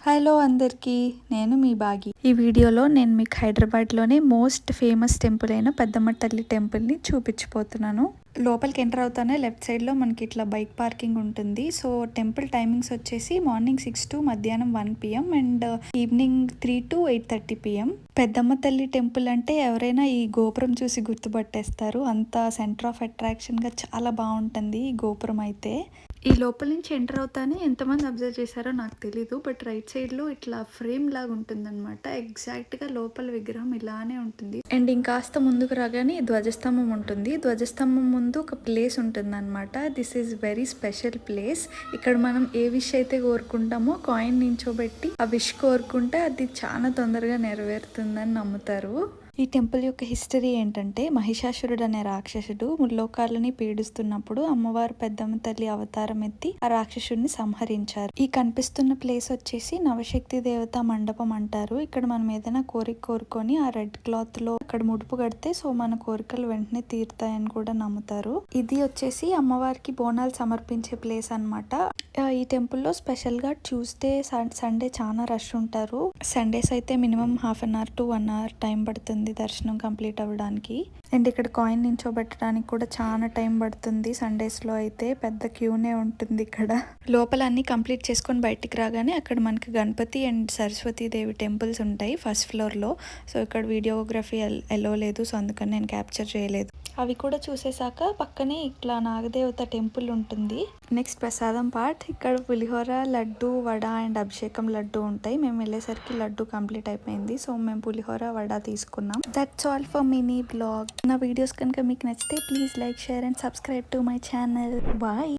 Hello అందరికీ, నేను మీ బాగి. ఈ వీడియోలో నేను మీకు హైదరాబాద్లోనే మోస్ట్ ఫేమస్ టెంపుల్ అయిన పెద్దమ్మ తల్లి టెంపుల్ని చూపించిపోతున్నాను. లోపలికి ఎంటర్ అవుతానే లెఫ్ట్ సైడ్లో మనకి ఇట్లా బైక్ పార్కింగ్ ఉంటుంది. సో టెంపుల్ టైమింగ్స్ వచ్చేసి మార్నింగ్ 6 to మధ్యాహ్నం 1 PM and evening 3 to 8:30 PM. పెద్దమ్మ తల్లి టెంపుల్ అంటే ఎవరైనా ఈ గోపురం చూసి గుర్తుపట్టేస్తారు. అంత సెంటర్ ఆఫ్ అట్రాక్షన్గా చాలా బాగుంటుంది ఈ గోపురం అయితే. ఈ లోపల నుంచి ఎంటర్ అవుతానే ఎంతమంది అబ్జర్వ్ చేశారో నాకు తెలీదు, బట్ రైట్ సైడ్లో ఇట్లా ఫ్రేమ్ లాగా ఉంటుందన్నమాట. ఎగ్జాక్ట్గా లోపల విగ్రహం ఇలానే ఉంటుంది. అండ్ ఇంకాస్త ముందుకు రాగానే ధ్వజస్తంభం ఉంటుంది. ధ్వజస్తంభం ముందు ఒక ప్లేస్ ఉంటుందన్నమాట. This is very special place. ఇక్కడ మనం ఏ విష్ అయితే కోరుకుంటామో కాయిన్ నించోబెట్టి ఆ విష్ కోరుకుంటే అది చాలా తొందరగా నెరవేరుతుందని నమ్ముతారు. ఈ టెంపుల్ యొక్క హిస్టరీ ఏంటంటే, మహిషాసురుడు అనే రాక్షసుడు ముల్లోకాలని పీడిస్తున్నప్పుడు అమ్మవారు పెద్దమ్మ తల్లి అవతారం ఎత్తి ఆ రాక్షసుడిని సంహరించారు. ఈ కనిపిస్తున్న ప్లేస్ వచ్చేసి నవశక్తి దేవత మండపం అంటారు. ఇక్కడ మనం ఏదైనా కోరిక కోరుకొని ఆ రెడ్ క్లాత్ లో అక్కడ ముడుపు కడితే సో మన కోరికలు వెంటనే తీరుతాయని కూడా నమ్ముతారు. ఇది వచ్చేసి అమ్మవారికి బోనాలు సమర్పించే ప్లేస్ అన్నమాట. ఈ టెంపుల్లో స్పెషల్గా ట్యూస్డే సండే చాలా రష్ ఉంటారు. సండేస్ అయితే minimum 1/2 hour to 1 hour time పడుతుంది దర్శనం కంప్లీట్ అవ్వడానికి. అండ్ ఇక్కడ కాయిన్ నించోబెట్టడానికి కూడా చాలా టైం పడుతుంది. సండేస్ లో అయితే పెద్ద క్యూనే ఉంటుంది ఇక్కడ. లోపల అన్ని కంప్లీట్ చేసుకొని బయటికి రాగానే అక్కడ మనకి గణపతి అండ్ సరస్వతి దేవి టెంపుల్స్ ఉంటాయి ఫస్ట్ ఫ్లోర్ లో. సో ఇక్కడ వీడియోగ్రఫీ ఎలో లేదు, సో అందుకని నేను క్యాప్చర్ చేయలేదు. అవి కూడా చూసేసాక పక్కనే ఇట్లా నాగదేవత టెంపుల్ ఉంటుంది. నెక్స్ట్ ప్రసాదం పార్ట్. ఇక్కడ పులిహోర, లడ్డు, వడ అండ్ అభిషేకం లడ్డు ఉంటాయి. మేము వెళ్ళేసరికి లడ్డు కంప్లీట్ అయిపోయింది, సో మేము పులిహోర వడ తీసుకున్నాం. That's all for mini blog. నా వీడియోస్ కనుక మీకు నచ్చితే please like, share and subscribe to my channel. Bye.